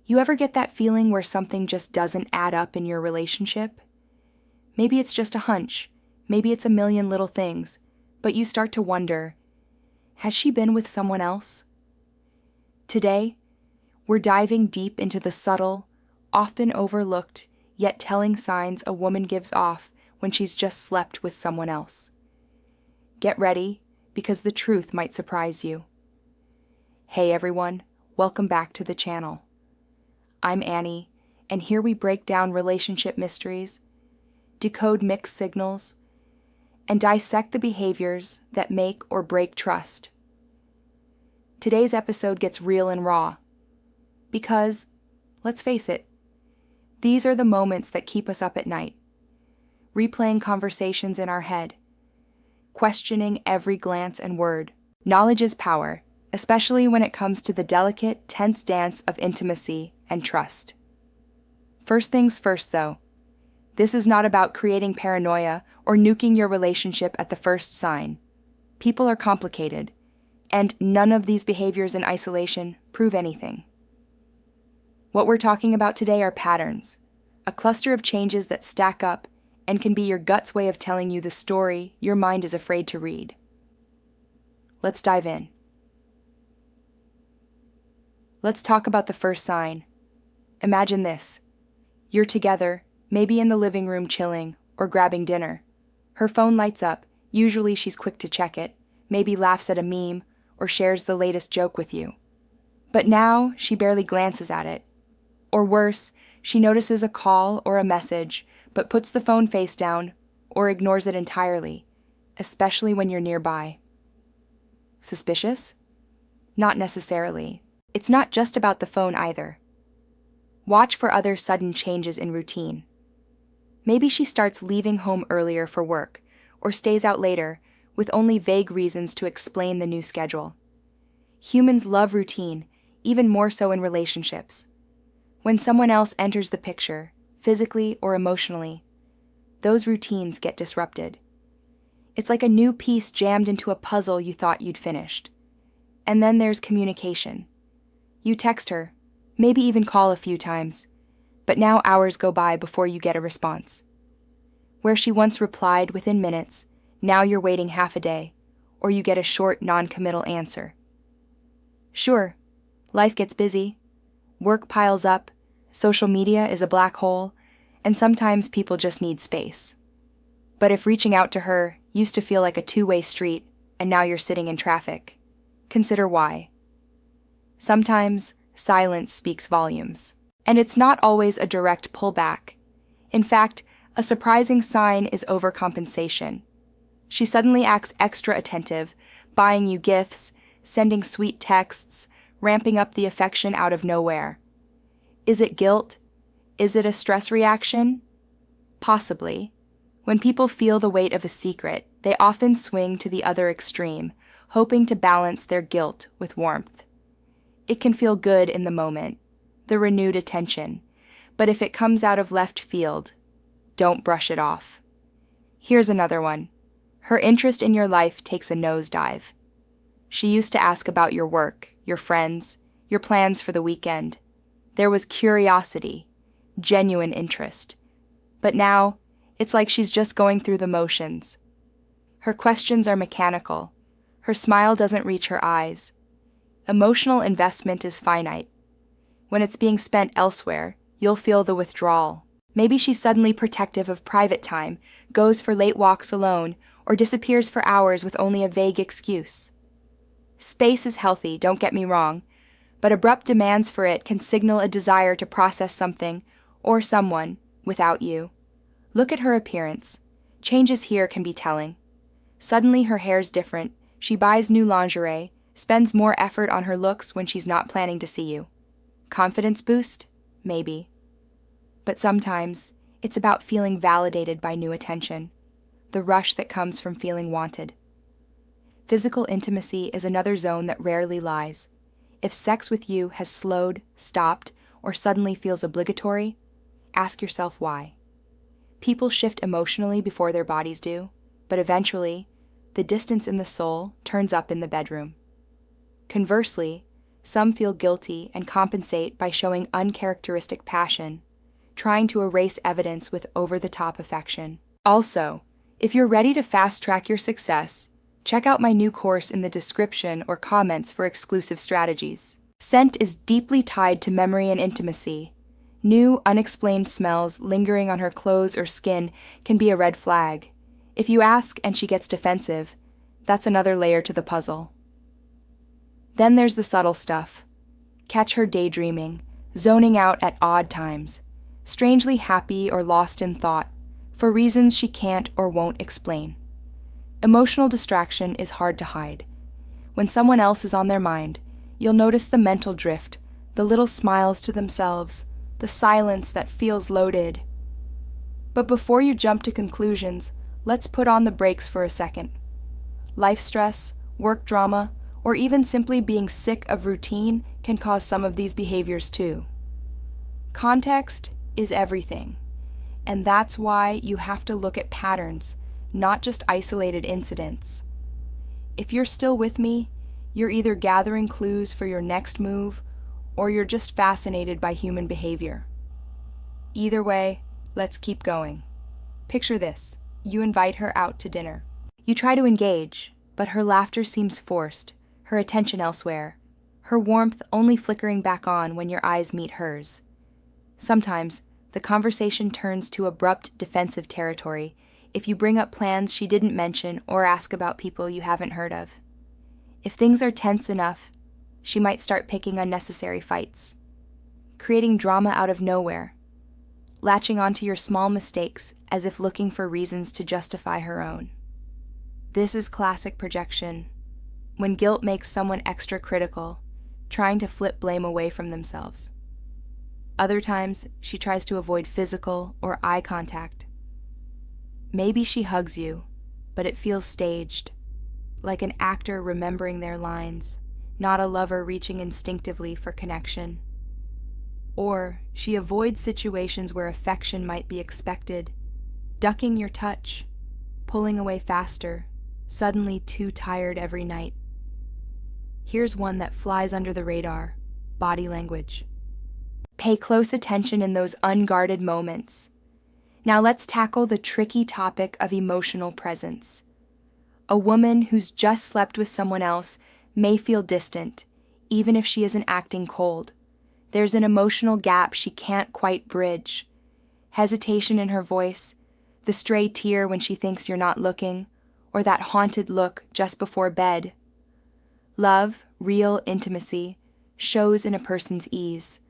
You ever get that feeling where something just doesn't add up in your relationship? Maybe it's just a hunch, maybe it's a million little things, but you start to wonder, has she been with someone else? Today, we're diving deep into the subtle, often overlooked, yet telling signs a woman gives off when she's just slept with someone else. Get ready, because the truth might surprise you. Hey everyone, welcome back to the channel. I'm Annie, and here we break down relationship mysteries, decode mixed signals, and dissect the behaviors that make or break trust. Today's episode gets real and raw, because, let's face it, these are the moments that keep us up at night, replaying conversations in our head, questioning every glance and word. Knowledge is power, especially when it comes to the delicate, tense dance of intimacy and trust. First things first, though, this is not about creating paranoia or nuking your relationship at the first sign. People are complicated, and none of these behaviors in isolation prove anything. What we're talking about today are patterns, a cluster of changes that stack up and can be your gut's way of telling you the story your mind is afraid to read. Let's dive in. Let's talk about the first sign. Imagine this. You're together, maybe in the living room chilling or grabbing dinner. Her phone lights up, usually she's quick to check it, maybe laughs at a meme or shares the latest joke with you. But now she barely glances at it. Or worse, she notices a call or a message, but puts the phone face down or ignores it entirely, especially when you're nearby. Suspicious? Not necessarily. It's not just about the phone either. Watch for other sudden changes in routine. Maybe she starts leaving home earlier for work, or stays out later, with only vague reasons to explain the new schedule. Humans love routine, even more so in relationships. When someone else enters the picture, physically or emotionally, those routines get disrupted. It's like a new piece jammed into a puzzle you thought you'd finished. And then there's communication. You text her, maybe even call a few times, but now hours go by before you get a response. Where she once replied within minutes, now you're waiting half a day, or you get a short, non-committal answer. Sure, life gets busy, work piles up, social media is a black hole, and sometimes people just need space. But if reaching out to her used to feel like a two-way street, and now you're sitting in traffic, consider why. Sometimes silence speaks volumes, and it's not always a direct pullback. In fact, a surprising sign is overcompensation. She suddenly acts extra attentive, buying you gifts, sending sweet texts, ramping up the affection out of nowhere. Is it guilt? Is it a stress reaction? Possibly. When people feel the weight of a secret, they often swing to the other extreme, hoping to balance their guilt with warmth. It can feel good in the moment, the renewed attention, but if it comes out of left field, don't brush it off. Here's another one. Her interest in your life takes a nosedive. She used to ask about your work, your friends, your plans for the weekend. There was curiosity, genuine interest. But now, it's like she's just going through the motions. Her questions are mechanical. Her smile doesn't reach her eyes. Emotional investment is finite. When it's being spent elsewhere, you'll feel the withdrawal. Maybe she's suddenly protective of private time, goes for late walks alone, or disappears for hours with only a vague excuse. Space is healthy, don't get me wrong, but abrupt demands for it can signal a desire to process something, or someone, without you. Look at her appearance. Changes here can be telling. Suddenly her hair's different, she buys new lingerie, spends more effort on her looks when she's not planning to see you. Confidence boost? Maybe. But sometimes, it's about feeling validated by new attention, the rush that comes from feeling wanted. Physical intimacy is another zone that rarely lies. If sex with you has slowed, stopped, or suddenly feels obligatory, ask yourself why. People shift emotionally before their bodies do, but eventually, the distance in the soul turns up in the bedroom. Conversely, Some feel guilty and compensate by showing uncharacteristic passion, trying to erase evidence with over-the-top affection. Also, if you're ready to fast-track your success, check out my new course in the description or comments for exclusive strategies. Scent is deeply tied to memory and intimacy. New, unexplained smells lingering on her clothes or skin can be a red flag. If you ask and she gets defensive, that's another layer to the puzzle. Then there's the subtle stuff. Catch her daydreaming, zoning out at odd times, strangely happy or lost in thought, for reasons she can't or won't explain. Emotional distraction is hard to hide. When someone else is on their mind, you'll notice the mental drift, the little smiles to themselves, the silence that feels loaded. But before you jump to conclusions, let's put on the brakes for a second. Life stress, work drama, or even simply being sick of routine can cause some of these behaviors too. Context is everything, and that's why you have to look at patterns, not just isolated incidents. If you're still with me, you're either gathering clues for your next move, or you're just fascinated by human behavior. Either way, let's keep going. Picture this. You invite her out to dinner. You try to engage, but her laughter seems forced, her attention elsewhere, her warmth only flickering back on when your eyes meet hers. Sometimes, the conversation turns to abrupt defensive territory if you bring up plans she didn't mention or ask about people you haven't heard of. If things are tense enough, she might start picking unnecessary fights, creating drama out of nowhere, latching onto your small mistakes as if looking for reasons to justify her own. This is classic projection, when guilt makes someone extra critical, trying to flip blame away from themselves. Other times, she tries to avoid physical or eye contact. Maybe she hugs you, but it feels staged, like an actor remembering their lines, not a lover reaching instinctively for connection. Or she avoids situations where affection might be expected, ducking your touch, pulling away faster, suddenly too tired every night. Here's one that flies under the radar: body language. Pay close attention in those unguarded moments. Now let's tackle the tricky topic of emotional presence. A woman who's just slept with someone else may feel distant, even if she isn't acting cold. There's an emotional gap she can't quite bridge. Hesitation in her voice, the stray tear when she thinks you're not looking, or that haunted look just before bed. Love, real intimacy, shows in a person's ease.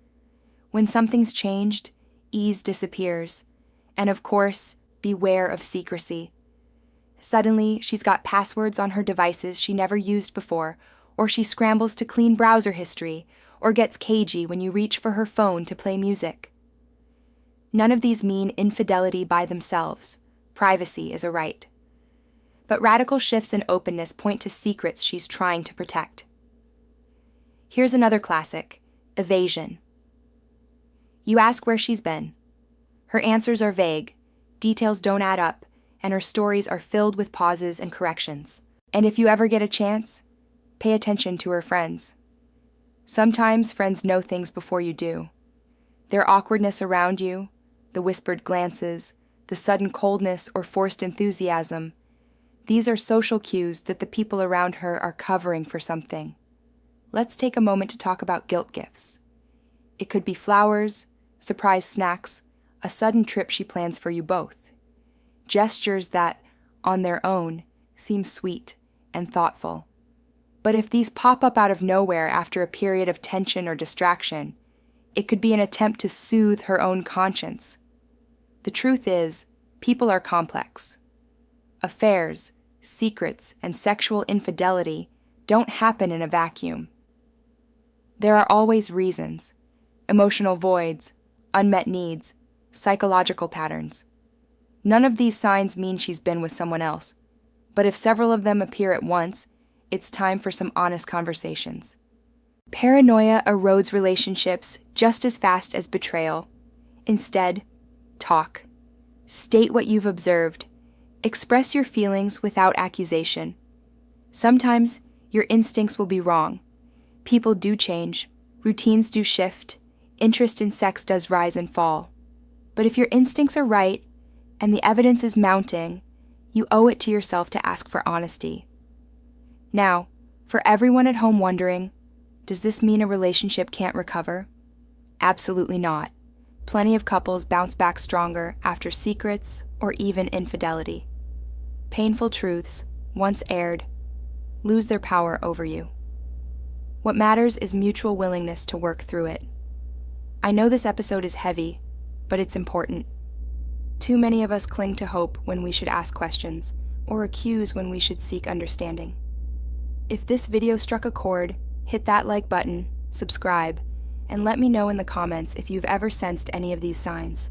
When something's changed, ease disappears. And of course, beware of secrecy. Suddenly, she's got passwords on her devices she never used before, or she scrambles to clean browser history, or gets cagey when you reach for her phone to play music. None of these mean infidelity by themselves. Privacy is a right. But radical shifts in openness point to secrets she's trying to protect. Here's another classic: evasion. You ask where she's been. Her answers are vague, details don't add up, and her stories are filled with pauses and corrections. And if you ever get a chance, pay attention to her friends. Sometimes friends know things before you do. Their awkwardness around you, the whispered glances, the sudden coldness or forced enthusiasm, these are social cues that the people around her are covering for something. Let's take a moment to talk about guilt gifts. It could be flowers, surprise snacks, a sudden trip she plans for you both. Gestures that, on their own, seem sweet and thoughtful. But if these pop up out of nowhere after a period of tension or distraction, it could be an attempt to soothe her own conscience. The truth is, people are complex. Affairs, secrets, and sexual infidelity don't happen in a vacuum. There are always reasons: emotional voids, unmet needs, psychological patterns. None of these signs mean she's been with someone else, but if several of them appear at once, it's time for some honest conversations. Paranoia erodes relationships just as fast as betrayal. Instead, talk. State what you've observed. Express your feelings without accusation. Sometimes, your instincts will be wrong. People do change, routines do shift, interest in sex does rise and fall. But if your instincts are right and the evidence is mounting, you owe it to yourself to ask for honesty. Now, for everyone at home wondering, does this mean a relationship can't recover? Absolutely not. Plenty of couples bounce back stronger after secrets or even infidelity. Painful truths, once aired, lose their power over you. What matters is mutual willingness to work through it. I know this episode is heavy, but it's important. Too many of us cling to hope when we should ask questions, or accuse when we should seek understanding. If this video struck a chord, hit that like button, subscribe, and let me know in the comments if you've ever sensed any of these signs.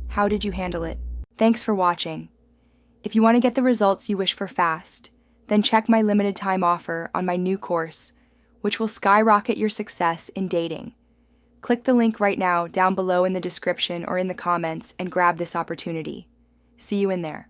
How did you handle it? Thanks for watching. If you want to get the results you wish for fast, then check my limited time offer on my new course, which will skyrocket your success in dating. Click the link right now down below in the description or in the comments and grab this opportunity. See you in there.